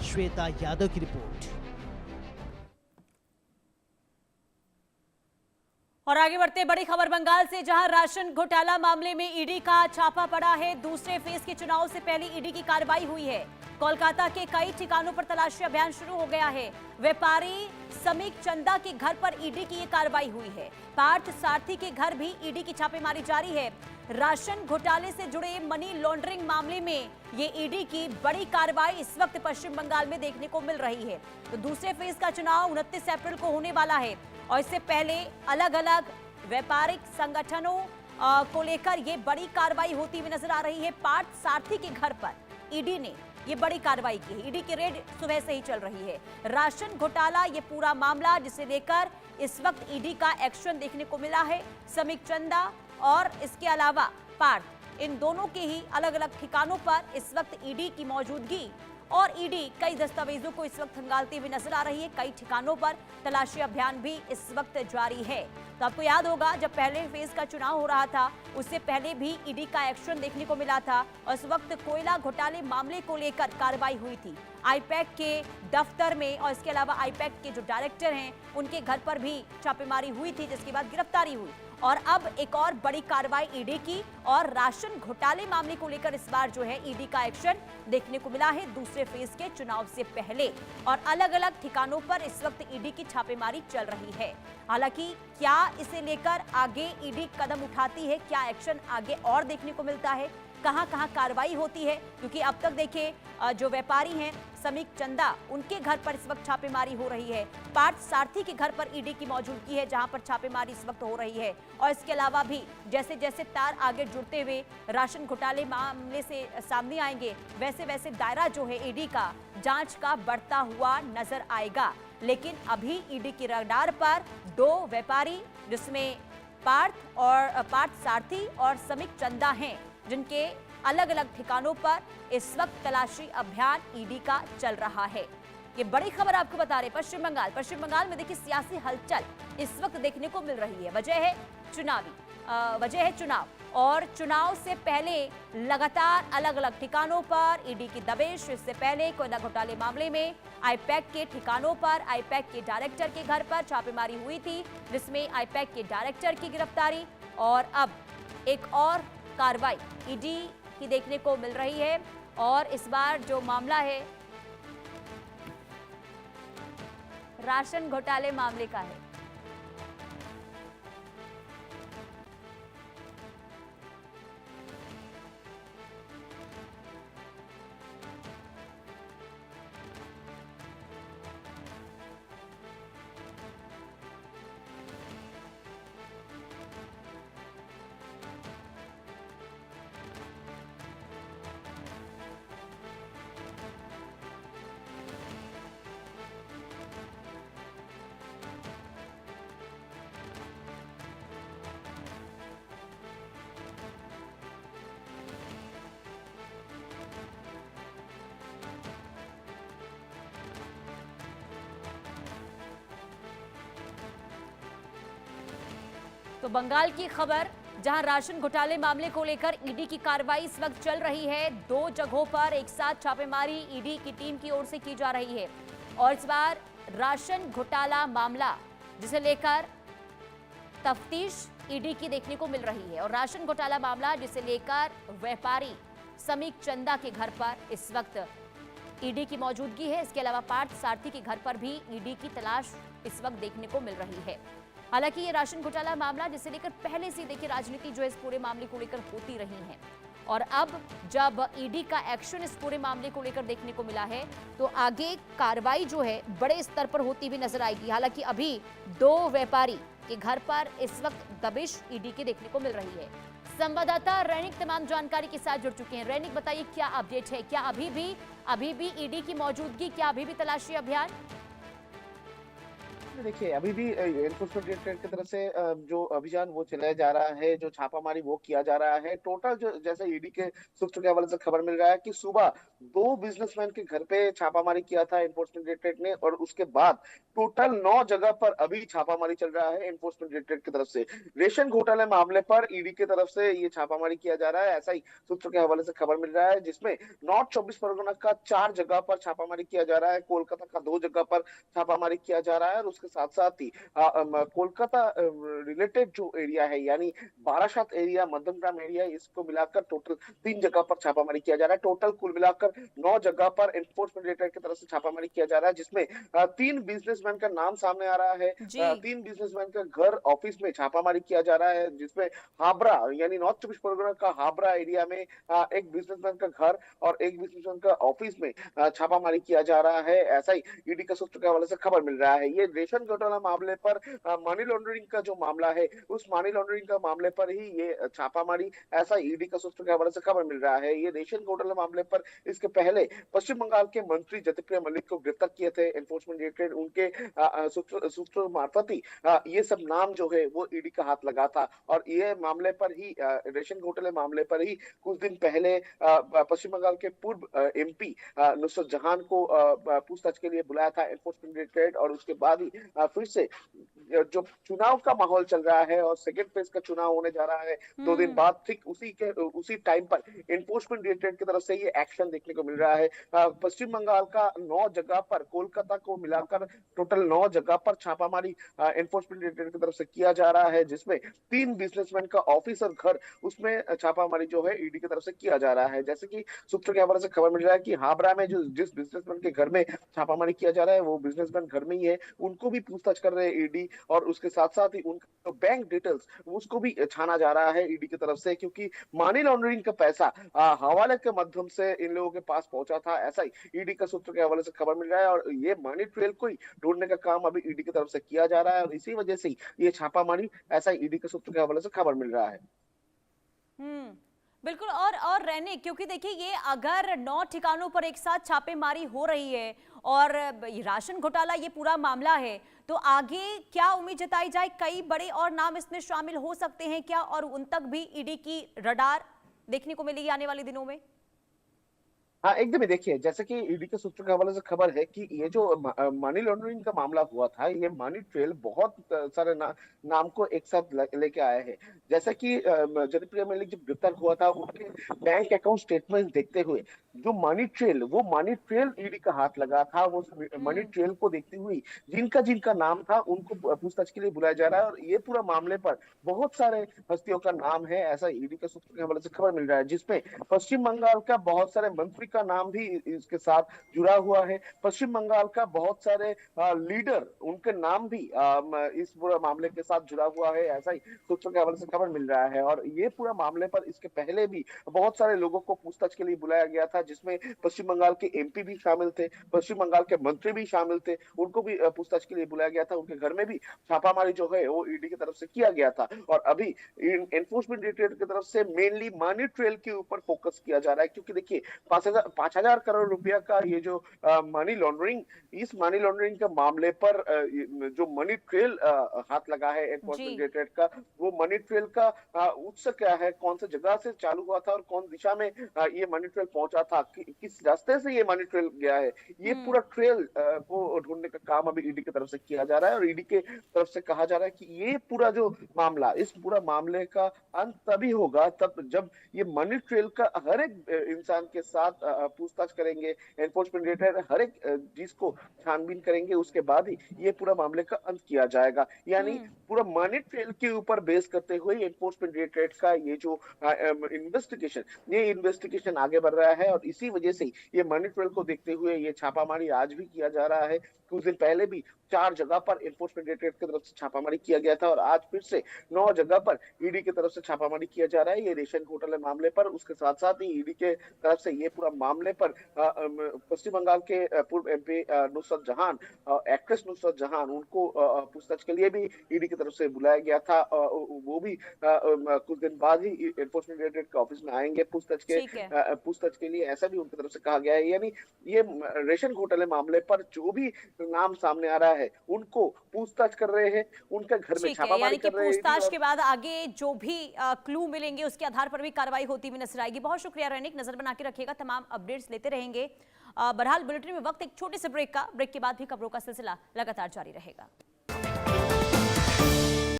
श्वेता यादव की रिपोर्ट। और आगे बढ़ते बड़ी खबर बंगाल से, जहां राशन घोटाला मामले में ईडी का छापा पड़ा है। दूसरे फेज के चुनाव से पहले ईडी की कार्रवाई हुई है। कोलकाता के कई ठिकानों पर तलाशी अभियान शुरू हो गया है। व्यापारी समीक चंदा के घर पर ईडी की ये कार्रवाई हुई है। पार्थ सारथी के घर भी ईडी की छापेमारी जारी है। राशन घोटाले से जुड़े मनी लॉन्ड्रिंग मामले में ये ईडी की बड़ी कार्रवाई इस वक्त पश्चिम बंगाल में देखने को मिल रही है। तो दूसरे फेज का चुनाव 29 अप्रैल को होने वाला है और इससे पहले अलग अलग व्यापारिक संगठनों को लेकर ये बड़ी कार्रवाई होती हुई नजर आ रही है। पार्थ सारथी के घर पर ईडी ने ये बड़ी कार्रवाई की है। ईडी की रेड सुबह से ही चल रही है। राशन घोटाला ये पूरा मामला, जिसे लेकर इस वक्त ईडी का एक्शन देखने को मिला है। समीक चंदा और इसके अलावा पार्थ, इन दोनों के ही अलग अलग ठिकानों पर इस वक्त ईडी की मौजूदगी और ईडी कई दस्तावेजों को इस वक्त खंगालती हुई नजर आ रही है। कई ठिकानों पर तलाशी अभियान भी इस वक्त जारी है। तो आपको याद होगा, जब पहले फेज का चुनाव हो रहा था उससे पहले भी ईडी का एक्शन देखने को मिला था और उस वक्त कोयला घोटाले मामले को लेकर कार्रवाई हुई थी आईपैक के दफ्तर में, और इसके अलावा आईपैक के जो डायरेक्टर हैं उनके घर पर भी छापेमारी हुई थी, जिसके बाद गिरफ्तारी हुई। और अब एक और बड़ी कार्रवाई ईडी की, और राशन घोटाले मामले को लेकर इस बार जो है ईडी का एक्शन देखने को मिला है दूसरे फेज के चुनाव से पहले। और अलग अलग ठिकानों पर इस वक्त ईडी की छापेमारी चल रही है। हालांकि क्या इसे लेकर आगे ईडी कदम उठाती है, क्या एक्शन आगे और देखने को मिलता है, कहां कहां कार्रवाई होती है, क्योंकि अब तक देखिए जो व्यापारी हैं समीक चंदा, उनके घर पर इस वक्त छापेमारी हो रही है। पार्थ सारथी के घर पर ईडी की मौजूदगी है, जहां पर छापेमारी इस वक्त हो रही है। और इसके अलावा भी जैसे जैसे तार आगे जुड़ते हुए राशन घोटाले मामले से सामने आएंगे, वैसे वैसे दायरा जो है ईडी का जांच का बढ़ता हुआ नजर आएगा। लेकिन अभी ईडी की रडार पर दो व्यापारी, जिसमें पार्थ सारथी और समीक चंदा हैं, जिनके अलग अलग ठिकानों पर इस वक्त तलाशी अभियान ईडी का चल रहा है। ये बड़ी खबर आपको बता रहे पश्चिम बंगाल में देखिए सियासी हलचल इस वक्त देखने को मिल रही है। वजह है चुनाव, और चुनाव से पहले लगातार अलग अलग ठिकानों पर ईडी की दबिश। इससे पहले कोयला घोटाले मामले में आईपैक के ठिकानों पर, आईपैक के डायरेक्टर के घर पर छापेमारी हुई थी, जिसमें आईपैक के डायरेक्टर की गिरफ्तारी, और अब एक और कार्रवाई ईडी की देखने को मिल रही है। और इस बार जो मामला है राशन घोटाले मामले का है। तो बंगाल की खबर, जहां राशन घोटाले मामले को लेकर ईडी की कार्रवाई इस वक्त चल रही है। दो जगहों पर एक साथ छापेमारी ईडी की टीम की ओर से की जा रही है। और इस बार राशन घोटाला मामला, जिसे लेकर तफ्तीश ईडी की देखने को मिल रही है। और राशन घोटाला मामला जिसे लेकर व्यापारी समीक चंदा के घर पर इस वक्त ईडी की मौजूदगी है। इसके अलावा पार्थ सारथी के घर पर भी ईडी की तलाश इस वक्त देखने को मिल रही है। हालांकि ये राशन घोटाला मामला, जिसे लेकर पहले से देखिए राजनीति जो है इस पूरे मामले को लेकर होती रही है, और अब जब ईडी का एक्शन इस पूरे मामले को लेकर देखने को मिला है, तो आगे कार्रवाई जो है बड़े स्तर पर होती हुई नजर आएगी। हालांकि अभी दो व्यापारी के घर पर इस वक्त दबिश ईडी की देखने को मिल रही है। संवाददाता रैनिक तमाम जानकारी के साथ जुड़ चुके हैं। रैनिक, बताइए क्या अपडेट है, क्या अभी भी ईडी की मौजूदगी, क्या अभी भी तलाशी अभियान? इसमें देखिए अभी भी एनफोर्समेंट डायरेक्टरेट की तरफ से जो अभियान वो चलाया जा रहा है, जो छापामारी वो किया जा रहा है। टोटल जो जैसे ईडी के सूत्रों के हवाले से खबर मिल रहा है कि सुबह दो बिजनेसमैन के घर पे छापामारी किया था एनफोर्समेंट डायरेक्टरेट ने, और उसके बाद टोटल 9 जगह पर अभी छापामारी चल रहा है एनफोर्समेंट डायरेक्टरेट की तरफ से। रेशन घोटाले मामले पर ईडी की तरफ से ये छापामारी किया जा रहा है, ऐसा ही सूत्रों के हवाले से खबर मिल रहा है, जिसमें नॉर्थ 24 परगना का 4 जगह पर छापामारी किया जा रहा है, कोलकाता का 2 जगह पर छापामारी किया जा रहा है, और उसके साथ साथ ही कोलकाता रिलेटेड जो एरिया है, यानी बारासात एरिया, मध्यमग्राम एरिया, इसको मिलाकर टोटल 3 जगह पर छापामारी किया जा रहा है। टोटल कुल मिलाकर 9 जगह पर एनफोर्समेंट डायरेक्टरेट की तरफ से छापामारी किया जा रहा है, जिसमें 3 बिजनेसमैन का नाम सामने आ रहा है। जी। 3 बिजनेसमैन का घर, ऑफिस में छापामारी किया जा रहा है, जिसमें हाबरा यानी नॉर्थ 24 परगना का हाबरा एरिया में एक बिजनेसमैन का घर और एक बिजनेसमैन का ऑफिस में छापामारी किया जा रहा है, ऐसा ही ईडी के सूत्र के हवाले से खबर मिल रहा है। ये रेशन घोटाला मामले पर मनी लॉन्ड्रिंग का जो मामला है, उस मनी लॉन्ड्रिंग का मामले पर ही ये छापामारी, ऐसा ईडी का सूत्र के हवाले से खबर मिल रहा है। ये रेशन घोटाला मामले पर इसके पहले पश्चिम बंगाल के मंत्री ज्योतिप्रिय मलिक को गिरफ्तार किए थे एनफोर्समेंट डायरेक्टरेट, उनके सूत्र मार्फत ही ये सब नाम जो है वो ईडी का हाथ लगा था। और ये मामले पर ही, रेशन घोटाले मामले पर ही कुछ दिन पहले पश्चिम बंगाल के पूर्व एमपी नुसरत जहान को पूछताछ के लिए बुलाया था एनफोर्समेंट डायरेक्टरेट, और उसके बाद ही फिर से जो चुनाव का माहौल चल रहा है और सेकेंड फेज का चुनाव होने जा रहा है 2 दिन बाद, ठीक उसी टाइम पर एनफोर्समेंट डायरेक्टरेट की तरफ से ये एक्शन देखने को मिल रहा है। पश्चिम बंगाल का 9 जगह पर, कोलकाता को मिलाकर टोटल 9 जगह पर छापामारी एनफोर्समेंट डायरेक्टरेट की तरफ से किया जा रहा है, जिसमें 3 बिजनेसमैन का ऑफिस और घर, उसमें छापामारी जो है ईडी की तरफ से किया जा रहा है। जैसे कि सूत्र के हवाले से खबर मिल रहा है कि हाबरा में जो जिस बिजनेसमैन के घर में छापामारी किया जा रहा है, वो बिजनेसमैन घर में ही है, उनको भी पूछताछ कर रहे हैं ईडी, और उसके साथ साथ ही उनका बैंक डिटेल्स उसको भी छाना जा रहा है ईडी की तरफ से, क्योंकि मनी लॉन्ड्रिंग का पैसा हवाले के माध्यम से इन लोगों के पास पहुंचा था, ऐसा ही ईडी का सूत्र के हवाले से खबर मिल रहा है। और ये मनी ट्रेल को ही ढूंढने का काम अभी ईडी की तरफ से किया जा रहा है, और इसी वजह से ही ये छापामारी, ऐसा ईडी के सूत्र के हवाले से खबर मिल रहा है। हम्म, बिल्कुल। और रहने, क्योंकि देखिए ये अगर 9 ठिकानों पर एक साथ छापेमारी हो रही है और राशन घोटाला ये पूरा मामला है, तो आगे क्या उम्मीद जताई जाए? कई बड़े और नाम इसमें शामिल हो सकते हैं क्या, और उन तक भी ईडी की रडार देखने को मिलेगी आने वाले दिनों में? हाँ, एकदम ही देखिए, जैसे कि ईडी के सूत्रों के हवाले से खबर है कि ये जो मनी लॉन्ड्रिंग का मामला हुआ था, ये मनी ट्रेल बहुत सारे नाम को एक साथ लेके आया है। जैसे कि ज्योतिप्रिय मलिक जब गिरफ्तार हुआ था, उनके बैंक अकाउंट स्टेटमेंट देखते हुए जो मनी ट्रेल ईडी का हाथ लगा था, वो मनी ट्रेल को देखते हुए जिनका जिनका नाम था उनको पूछताछ के लिए बुलाया जा रहा है, और ये पूरा मामले पर बहुत सारे हस्तियों का नाम है, ऐसा ईडी के सूत्रों के हवाले से खबर मिल रहा है, जिसमें पश्चिम बंगाल का बहुत सारे मंत्री का नाम भी इसके साथ जुड़ा हुआ है। पश्चिम बंगाल का बहुत सारे लीडर, उनके नाम भी इस पूरा मामले के साथ जुड़ा हुआ है, ऐसा ही सूत्रों के हवाले से खबर मिल रहा है। और ये पूरा मामले पर इसके पहले भी बहुत सारे लोगों को पूछताछ के लिए बुलाया गया था, जिसमें पश्चिम बंगाल के एमपी भी शामिल थे, पश्चिम बंगाल के मंत्री भी शामिल थे, उनको भी पूछताछ के लिए बुलाया गया था। उनके घर में भी छापामारी जो है वो ईडी की तरफ से किया गया था। और अभी एनफोर्समेंट डायरेक्टरेट की तरफ से मेनली मनी ट्रेल के ऊपर फोकस किया जा रहा है, क्योंकि देखिए 5,000 करोड़ रुपया का ये जो मनी लॉन्ड्रिंग, इस मनी लॉन्ड्रिंग के मामले पर जो मनी ट्रेल हाथ लगा है एनफोर्समेंट डायरेक्टरेट का, वो मनी ट्रेल का उत्स क्या है, कौन सी जगह से चालू हुआ था और कौन दिशा में ये मनी ट्रेल पहुंचा था, किस रास्ते से ये मनी ट्रेल गया है, ये पूरा ट्रेल को ढूंढने का काम अभी ईडी की तरफ से किया जा रहा है। और ईडी के तरफ से कहा जा रहा है कि ये पूरा जो मामला, इस पूरा मामले का अंत तभी होगा तब जब ये मनी ट्रेल का हर एक इंसान के साथ पूछताछ करेंगे, एनफोर्समेंट डायरेक्टरेट हर एक चीज को छानबीन करेंगे, उसके बाद ही ये पूरा मामले का अंत किया जाएगा। यानी पूरा मनी ट्रेल के ऊपर बेस करते हुए एनफोर्समेंट डायरेक्टरेट का ये जो इन्वेस्टिगेशन आगे बढ़ रहा है, और इसी वजह से ये मनी ट्रेल को देखते हुए ये छापामारी आज भी किया जा रहा है। कुछ दिन पहले भी 4 जगह पर एनफोर्समेंट डायरेक्टरेट की तरफ से छापामारी किया गया था, और आज फिर से 9 जगह पर ईडी की तरफ से छापामारी किया जा रहा है ये रेशन घोटाले मामले पर। उसके साथ साथ ही ईडी के तरफ से ये पूरा मामले पर पश्चिम बंगाल के पूर्व एमपी नुसरत जहां, एक्ट्रेस नुसरत जहां, उनको पूछताछ के लिए भी ईडी की तरफ से बुलाया गया था। वो भी कुछ दिन बाद ही एनफोर्समेंट डायरेक्टरेट के ऑफिस में आएंगे ठीक है। पूछताछ के लिए, ऐसा भी उनकी तरफ से कहा गया है। यानी ये रेशन घोटाले मामले पर जो भी नाम सामने आ रहा है, उनको पूछताछ कर रहे हैं, उनके घर में ठीक है, छापामारी यानी कि कर रहे हैं ईडी। पूछताछ और के बाद आगे जो भी क्लू मिलेंगे उसके आधार पर भी कार्रवाई होती हुई नजर आएगी। बहुत शुक्रिया रैनिक, नजर बना के रखिएगा, तमाम अपडेट्स लेते रहेंगे। बहरहाल बुलेटिन में वक्त एक छोटे से ब्रेक का, ब्रेक के बाद भी खबरों का सिलसिला लगातार जारी रहेगा।